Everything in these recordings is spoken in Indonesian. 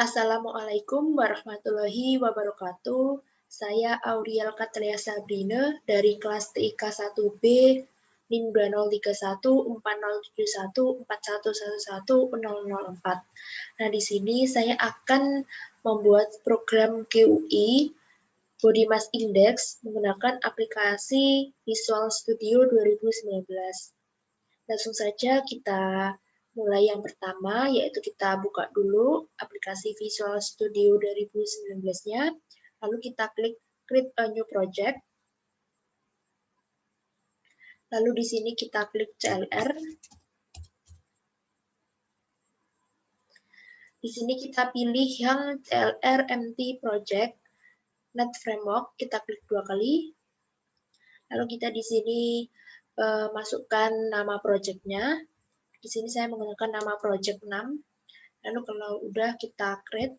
Assalamualaikum warahmatullahi wabarakatuh. Saya Auriel Katria Sabrina dari kelas TIK 1B NIM 2031407141110004. Nah, di sini saya akan membuat program GUI Body Mass Index menggunakan aplikasi Visual Studio 2019. Langsung saja kita mulai yang pertama, yaitu kita buka dulu aplikasi Visual Studio 2019-nya, lalu kita klik Create a New Project, lalu di sini kita klik CLR. Di sini kita pilih yang CLR Empty Project Net Framework, kita klik 2 kali, lalu kita di sini masukkan nama project-nya. Di sini saya menggunakan nama project 6. Lalu kalau udah kita create.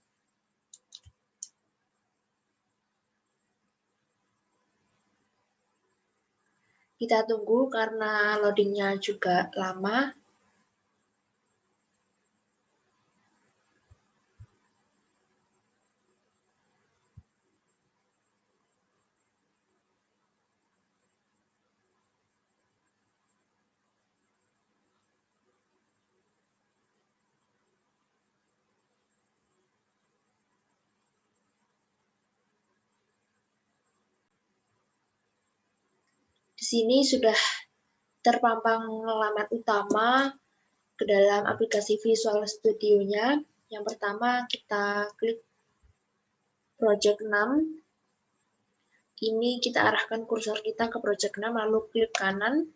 Kita tunggu karena loadingnya juga lama. Di sini sudah terpampang halaman utama ke dalam aplikasi Visual Studio-nya. Yang pertama kita klik Project 6. Ini kita arahkan kursor kita ke Project 6, lalu klik kanan.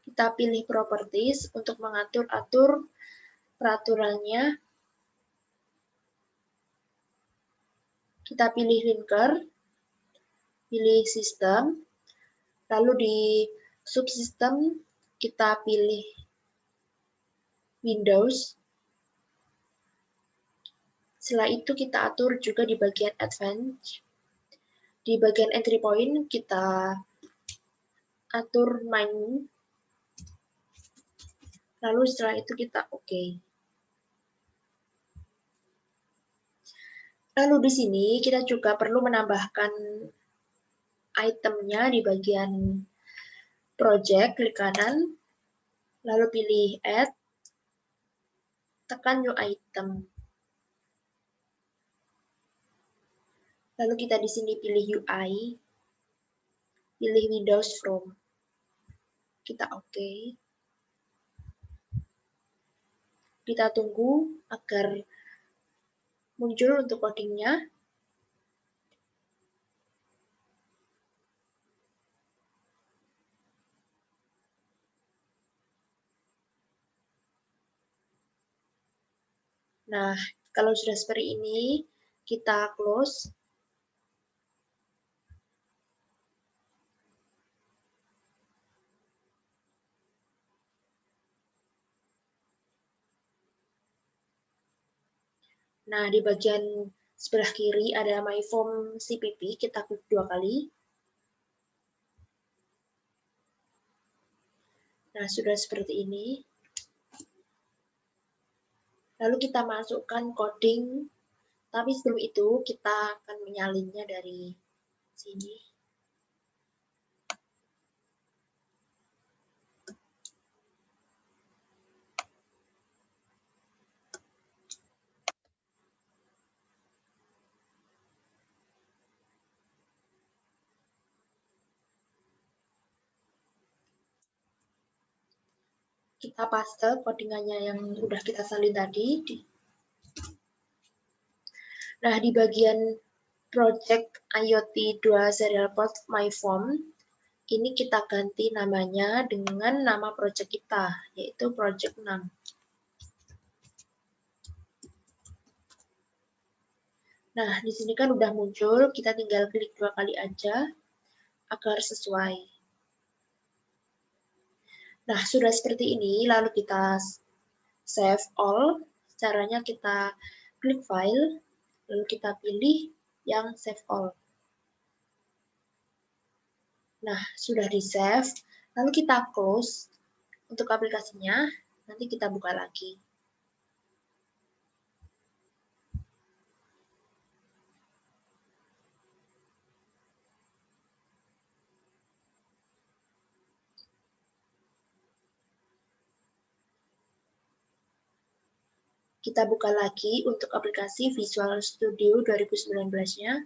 Kita pilih Properties untuk mengatur-atur peraturannya. Kita pilih Linker, pilih Sistem, lalu di subsistem kita pilih Windows. Setelah itu kita atur juga di bagian Advanced. Di bagian Entry Point kita atur Menu. Lalu setelah itu kita OK. Lalu di sini kita juga perlu menambahkan itemnya di bagian Project, klik kanan, lalu pilih Add, tekan New Item. Lalu kita di sini pilih UI, pilih Windows From. Kita OK. Kita tunggu agar muncul untuk codingnya. Nah, kalau sudah seperti ini, kita close. Nah, di bagian sebelah kiri ada My Form CPP, kita klik 2 kali. Nah, sudah seperti ini. Lalu kita masukkan coding, tapi sebelum itu kita akan menyalinnya dari sini. Kita paste codingannya yang sudah kita salin tadi. Nah, di bagian Project IoT 2 Serial Port My Form, ini kita ganti namanya dengan nama project kita, yaitu Project 6. Nah, di sini kan udah muncul, kita tinggal klik 2 kali aja agar sesuai. Nah, sudah seperti ini, lalu kita save all. Caranya kita klik file, lalu kita pilih yang save all. Nah, sudah di save, lalu kita close untuk aplikasinya. Nanti kita buka lagi. Kita buka lagi untuk aplikasi Visual Studio 2019-nya.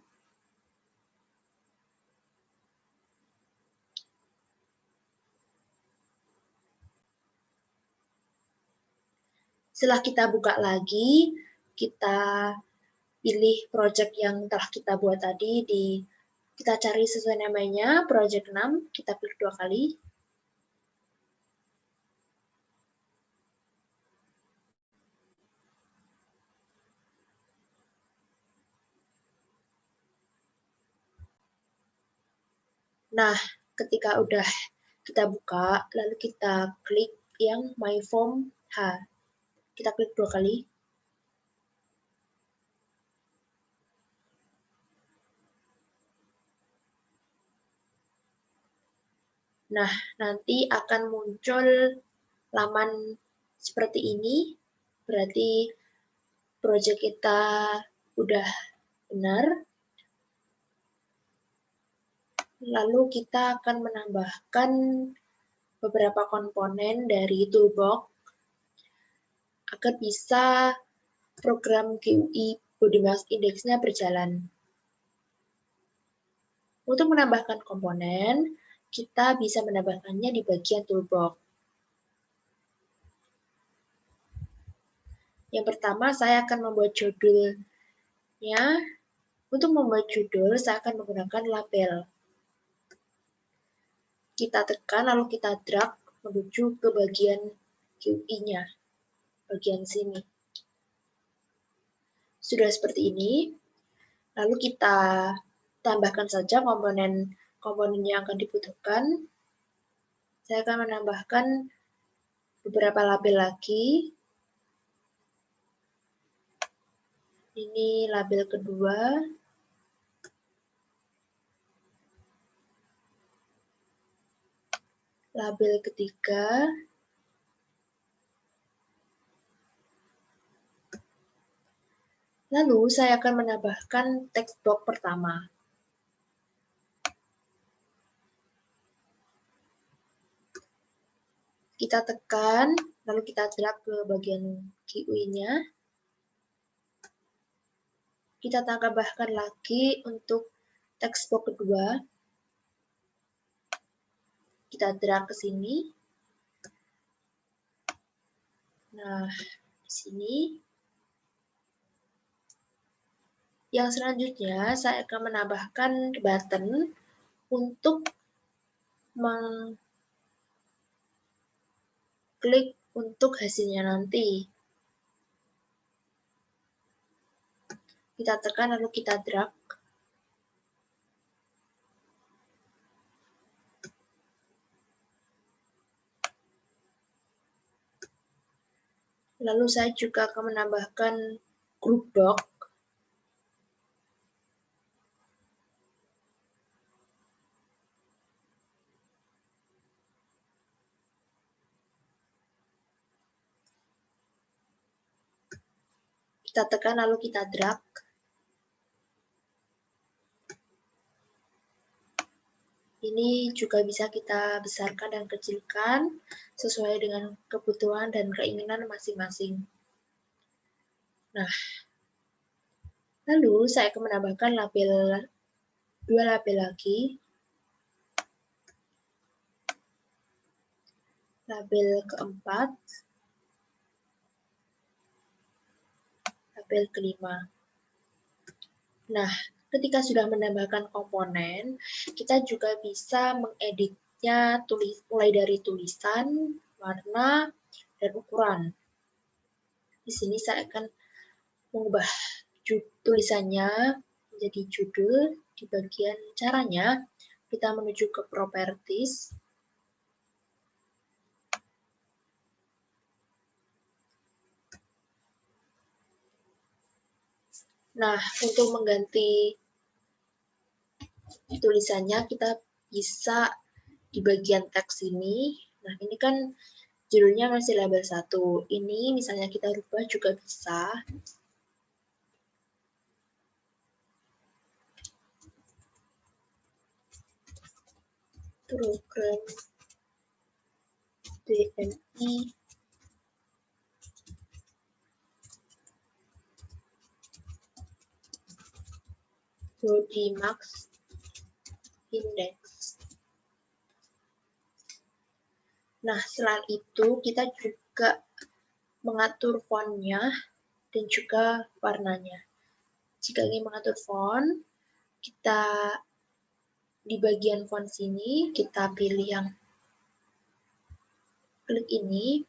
Setelah kita buka lagi, kita pilih project yang telah kita buat tadi, kita cari sesuai namanya, project 6, kita klik 2 kali. Nah, ketika udah kita buka, lalu kita klik yang My Form H. Kita klik 2 kali. Nah, nanti akan muncul laman seperti ini, berarti project kita udah benar. Lalu kita akan menambahkan beberapa komponen dari toolbox agar bisa program GUI Body Mass Index-nya berjalan. Untuk menambahkan komponen, kita bisa menambahkannya di bagian toolbox. Yang pertama, saya akan membuat judulnya. Untuk membuat judul, saya akan menggunakan label. Kita tekan, lalu kita drag menuju ke bagian GUI-nya, bagian sini. Sudah seperti ini, lalu kita tambahkan saja komponen yang akan dibutuhkan. Saya akan menambahkan beberapa label lagi. Ini label kedua. Label ketiga. Lalu saya akan menambahkan text box pertama. Kita tekan, lalu kita drag ke bagian GUI-nya. Kita tambahkan lagi untuk text box kedua. Kita drag ke sini. Nah, di sini. Yang selanjutnya, saya akan menambahkan button untuk mengklik untuk hasilnya nanti. Kita tekan, lalu kita drag. Lalu saya juga akan menambahkan group box. Kita tekan, lalu kita drag. Ini juga bisa kita besarkan dan kecilkan sesuai dengan kebutuhan dan keinginan masing-masing. Nah, lalu saya akan menambahkan dua label lagi. Label keempat, label kelima. Nah, ketika sudah menambahkan komponen, kita juga bisa mengeditnya mulai dari tulisan, warna, dan ukuran. Di sini saya akan mengubah tulisannya menjadi judul. Di bagian caranya, kita menuju ke properties. Nah, untuk mengganti tulisannya, kita bisa di bagian teks ini. Nah, ini kan Judulnya masih label 1. Ini misalnya kita rubah juga bisa. Program DMI Body Mass Index. Nah, selain itu kita juga mengatur fontnya dan juga warnanya. Jika ingin mengatur font, kita di bagian font sini, kita pilih yang klik ini.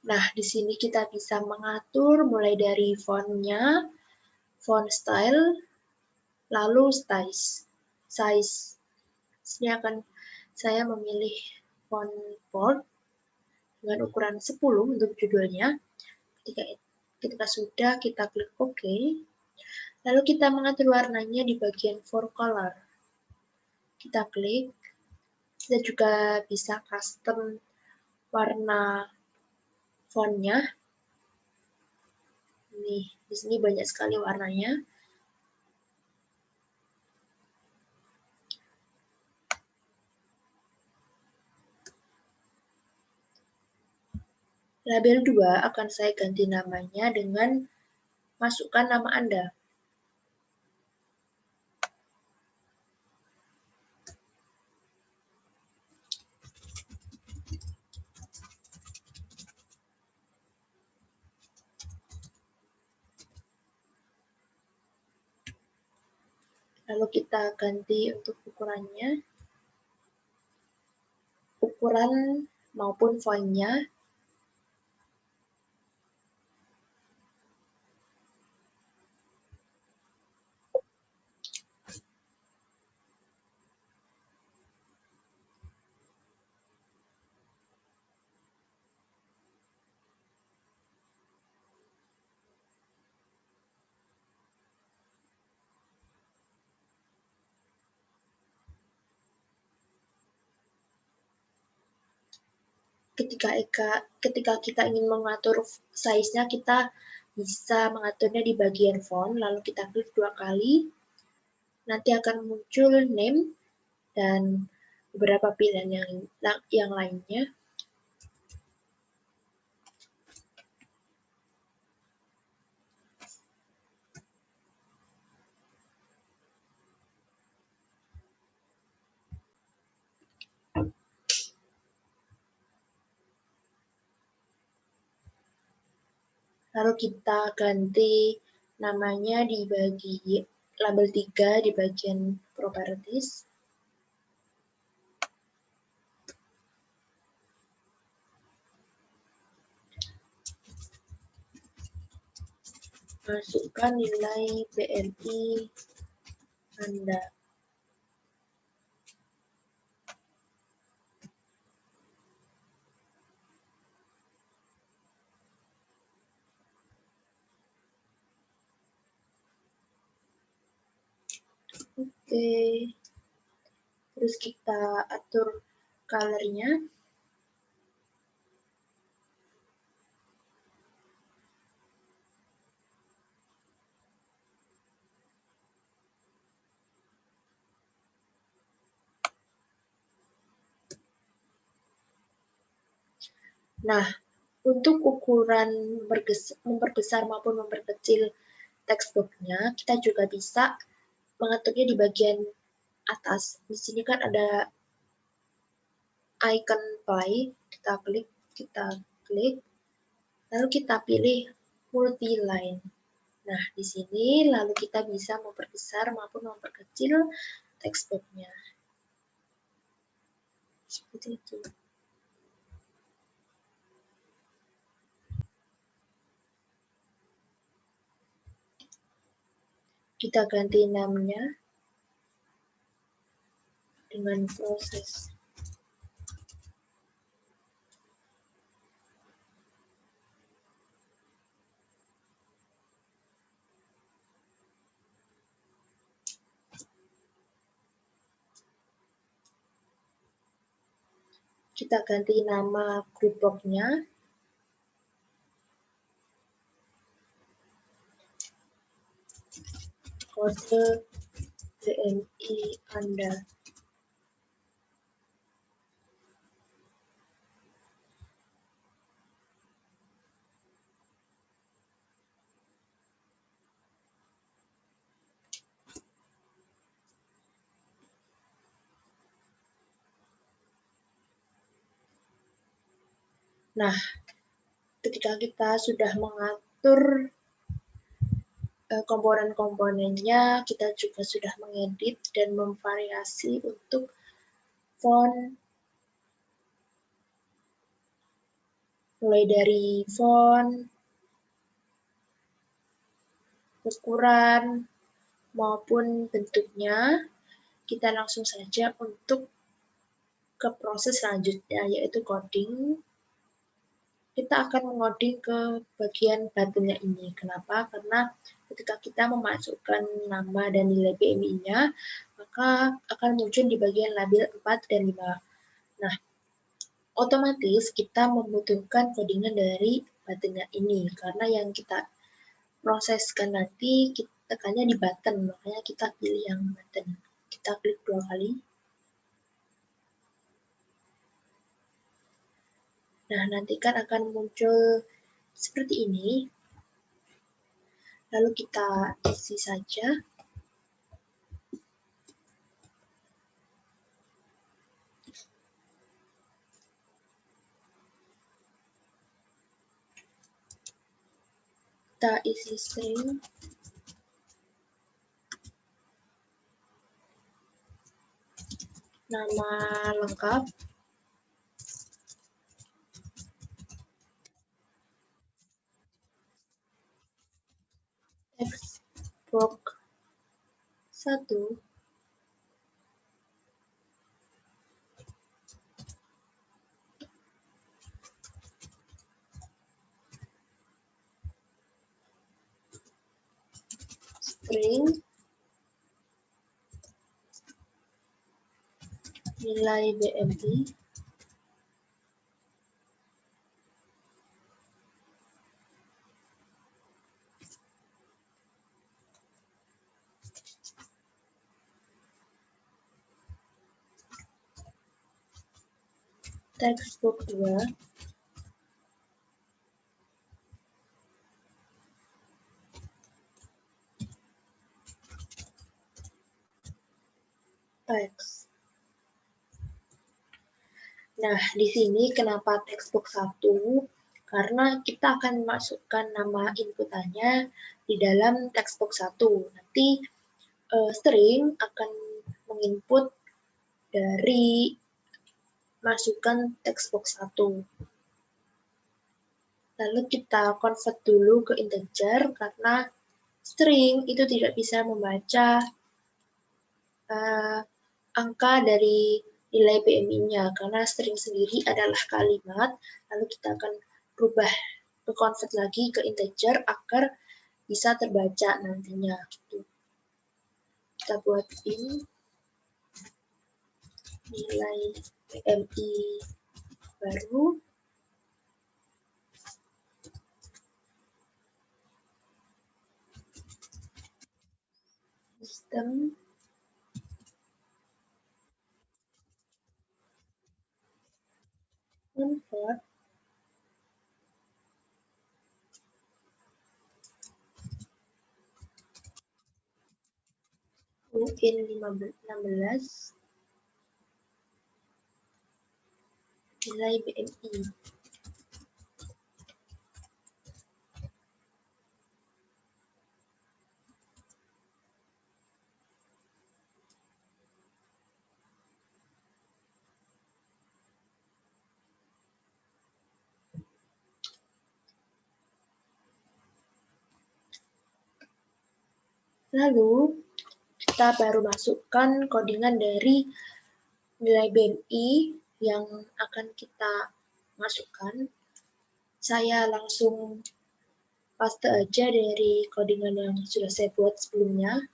Nah, di sini kita bisa mengatur mulai dari fontnya, font style, lalu size. Sini akan saya memilih font bold dengan ukuran 10 untuk judulnya. Ketika sudah, kita klik OK. Lalu kita mengatur warnanya di bagian for color. Kita klik. Kita juga bisa custom warna fontnya. Nih, di sini banyak sekali warnanya. Label 2 akan saya ganti namanya dengan masukkan nama Anda. Lalu kita ganti untuk ukurannya, ukuran maupun fontnya. Ketika kita ingin mengatur size-nya, kita bisa mengaturnya di bagian font, lalu kita klik 2 kali. Nanti akan muncul name dan beberapa pilihan yang lainnya. Lalu kita ganti namanya di label 3 di bagian properties. Masukkan nilai BMI Anda. Oke. Terus kita atur color-nya. Nah, untuk ukuran memperbesar maupun memperkecil text box-nya, kita juga bisa mengaturnya di bagian atas. Di sini kan ada icon play, kita klik, lalu kita pilih multi-line. Nah, di sini lalu kita bisa memperbesar maupun memperkecil text box-nya. Seperti itu. Kita ganti namanya dengan proses. Kita ganti nama group box-nya. Kode BMI Anda. Nah, ketika kita sudah mengatur komponen-komponennya, kita juga sudah mengedit dan memvariasi untuk font, mulai dari font, ukuran, maupun bentuknya. Kita langsung saja untuk ke proses selanjutnya, yaitu coding. Kita akan mengoding ke bagian button-nya ini. Kenapa? Karena ketika kita memasukkan nama dan nilai BMI-nya, maka akan muncul di bagian label 4 dan 5. Nah, otomatis kita membutuhkan codingan dari button-nya ini, karena yang kita proseskan nanti kita tekannya di button, makanya kita pilih yang button. Kita klik 2 kali. Nah, nanti kan akan muncul seperti ini. Lalu kita isi saja. Kita isi string, nama lengkap, text box 1, string, nilai BMI, text box 2, teks. Nah, di sini kenapa textbook 1? Karena kita akan memasukkan nama inputannya di dalam textbook 1. Nanti string akan menginput dari masukan textbook 1. Lalu kita convert dulu ke integer karena string itu tidak bisa membaca angka dari nilai BMI-nya, karena string sendiri adalah kalimat, lalu kita akan rubah ke convert lagi ke integer agar bisa terbaca nantinya. Kita buat in nilai BMI baru, sistem convert in 16 nilai BMI. Lalu kita baru masukkan codingan dari nilai BMI yang akan kita masukkan. Saya langsung paste aja dari codingan yang sudah saya buat sebelumnya.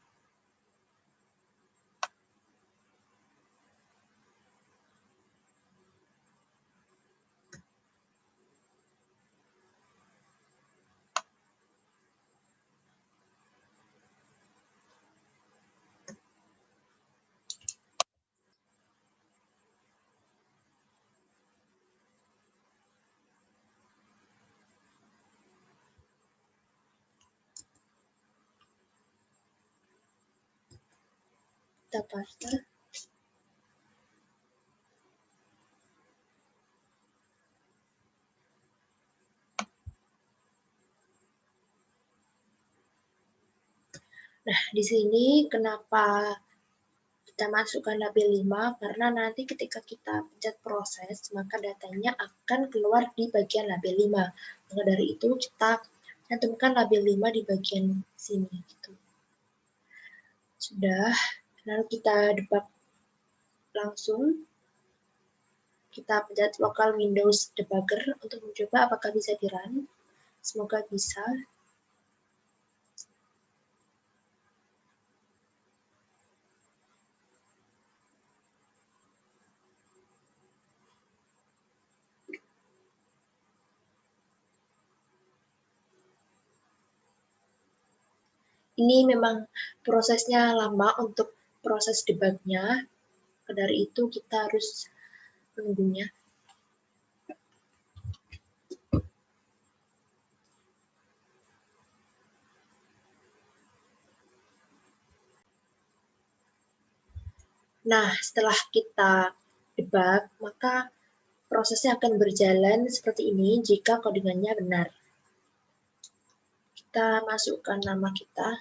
kita paste. Nah, di sini kenapa kita masukkan label 5? Karena nanti ketika kita pencet proses, maka datanya akan keluar di bagian label 5. Maka dari itu kita cantumkan label 5 di bagian sini. Gitu. Sudah, lalu kita debug langsung. Kita pencet local Windows debugger untuk mencoba apakah bisa di-run. Semoga bisa. Ini memang prosesnya lama untuk proses debugnya. Dari itu kita harus menunggunya. Nah, setelah kita debug, maka prosesnya akan berjalan seperti ini jika codingannya benar. Kita masukkan nama kita,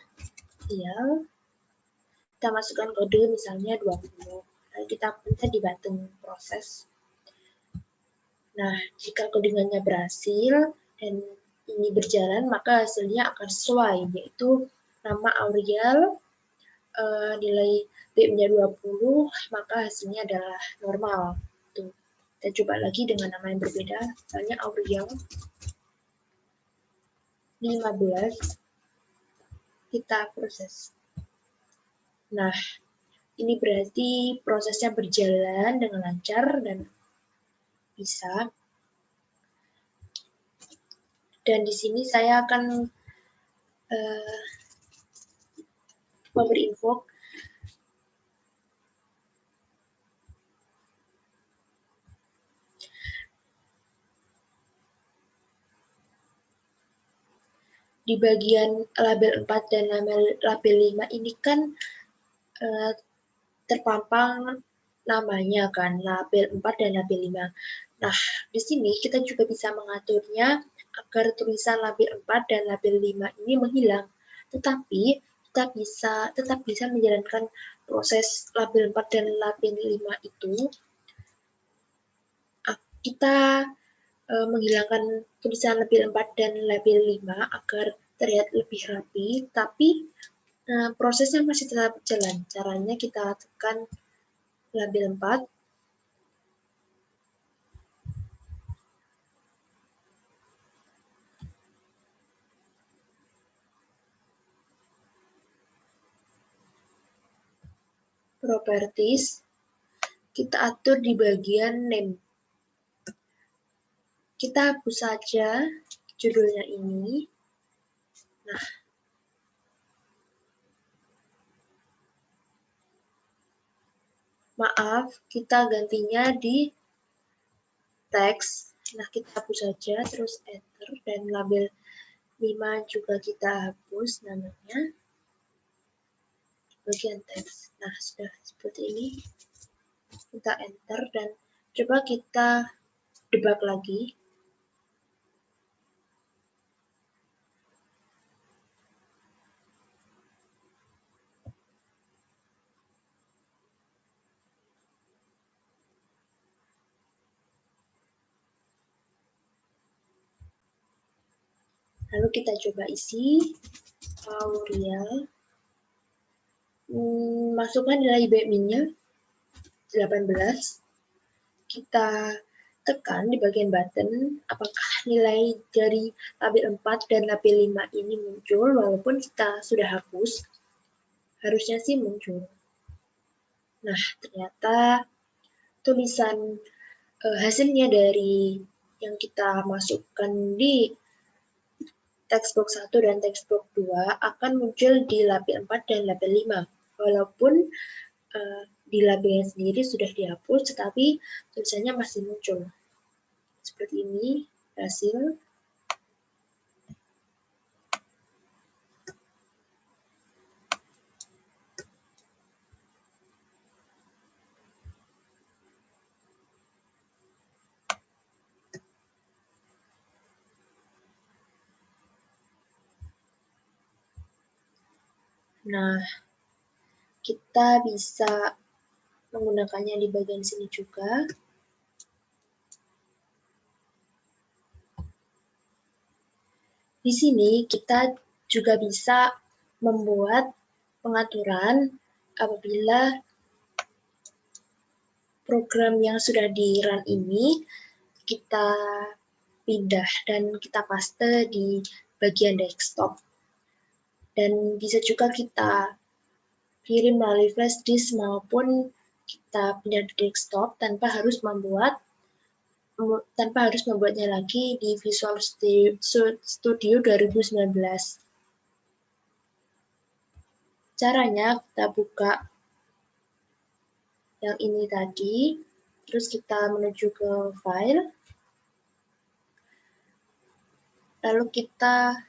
kita masukkan kode misalnya 20. Lalu kita pencet di button proses. Nah, jika codingannya berhasil dan ini berjalan, maka hasilnya akan sesuai, yaitu nama Auriel, nilai B-nya 20, maka hasilnya adalah normal. Tuh. Kita coba lagi dengan nama yang berbeda, misalnya Auriel 15, kita proses. Nah, ini berarti prosesnya berjalan dengan lancar dan bisa. Dan di sini saya akan memberi info di bagian label 4 dan label 5 ini kan terpampang namanya kan, label 4 dan label 5. Nah, di sini kita juga bisa mengaturnya agar tulisan label 4 dan label 5 ini menghilang. Tetapi kita tetap bisa menjalankan proses label 4 dan label 5 itu. Kita menghilangkan tulisan label 4 dan label 5 agar terlihat lebih rapi, tapi prosesnya masih tetap jalan. Caranya kita tekan label 4, properties, kita atur di bagian name. Kita hapus saja judulnya ini. Nah, maaf, kita gantinya di teks. Nah, kita hapus saja, terus enter, dan label 5 juga kita hapus namanya. Bagian teks. Nah, sudah seperti ini. Kita enter dan coba kita debug lagi. Lalu kita coba isi Auriel. Masukkan nilai BMI-nya 18. Kita tekan di bagian button apakah nilai dari label 4 dan label 5 ini muncul walaupun kita sudah hapus. Harusnya sih muncul. Nah, ternyata tulisan hasilnya dari yang kita masukkan di textbox 1 dan textbox 2 akan muncul di label 4 dan label 5. Walaupun di labelnya sendiri sudah dihapus, tetapi tulisannya masih muncul. Seperti ini hasil. Nah, kita bisa menggunakannya di bagian sini juga. Di sini kita juga bisa membuat pengaturan apabila program yang sudah di-run ini kita pindah dan kita paste di bagian desktop. Dan bisa juga kita kirim melalui flash disk maupun kita pindah di desktop tanpa harus membuatnya lagi di Visual Studio 2019. Caranya kita buka yang ini tadi, terus kita menuju ke file, lalu kita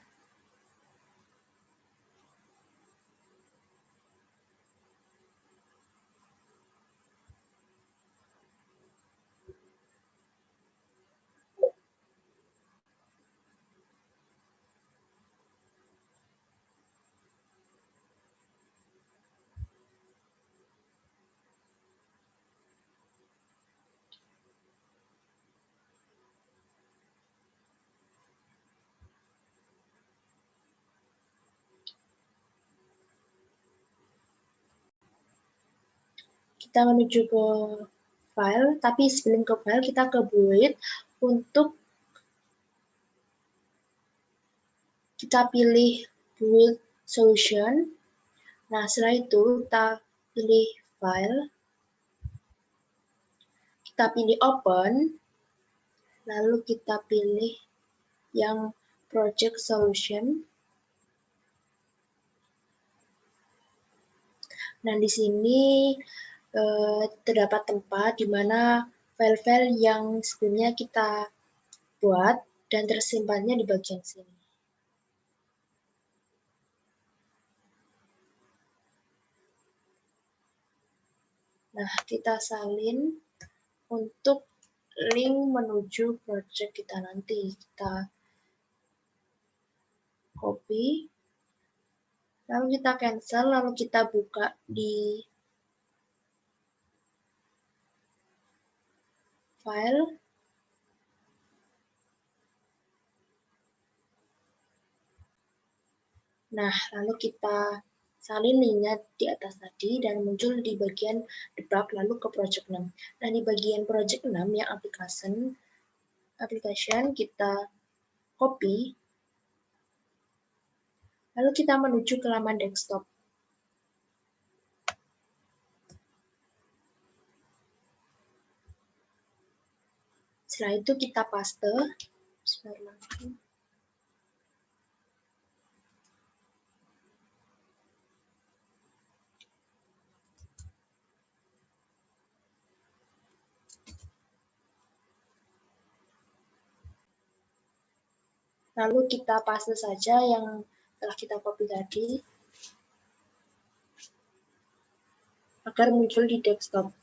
menuju ke file, tapi sebelum ke file kita ke build untuk kita pilih build solution. Nah, setelah itu kita pilih file, kita pilih open, lalu kita pilih yang project solution. Nah, di sini terdapat tempat di mana file-file yang sebelumnya kita buat dan tersimpannya di bagian sini. Nah, kita salin untuk link menuju project kita nanti. Kita copy, lalu kita cancel, lalu kita buka di file. Nah, lalu kita salin linknya di atas tadi dan muncul di bagian debug lalu ke project 6. Nah, di bagian project 6 yang application kita copy, lalu kita menuju ke laman desktop. Setelah itu kita paste. Lalu kita paste saja yang telah kita copy tadi agar muncul di desktop.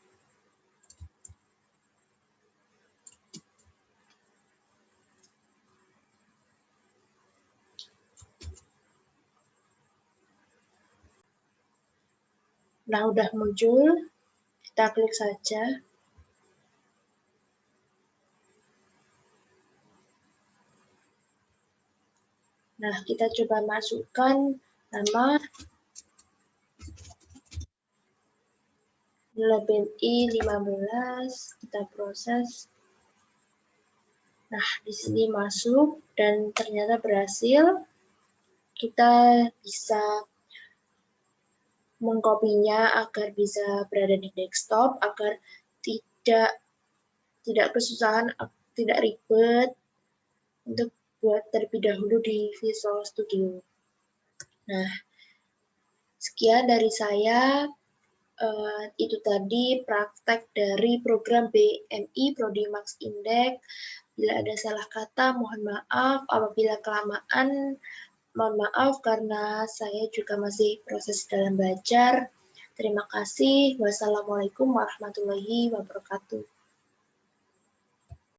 Nah, udah muncul, kita klik saja. Nah, kita coba masukkan nama BNI 15, kita proses. Nah, di sini masuk dan ternyata berhasil. Kita bisa mengkopinya agar bisa berada di desktop, agar tidak kesusahan, tidak ribet untuk buat terlebih dahulu di Visual Studio. Nah, sekian dari saya. Itu tadi praktek dari program BMI Prodi Max Index. Bila ada salah kata, mohon maaf. Apabila kelamaan, mohon maaf karena saya juga masih proses dalam belajar. Terima kasih. Wassalamualaikum warahmatullahi wabarakatuh.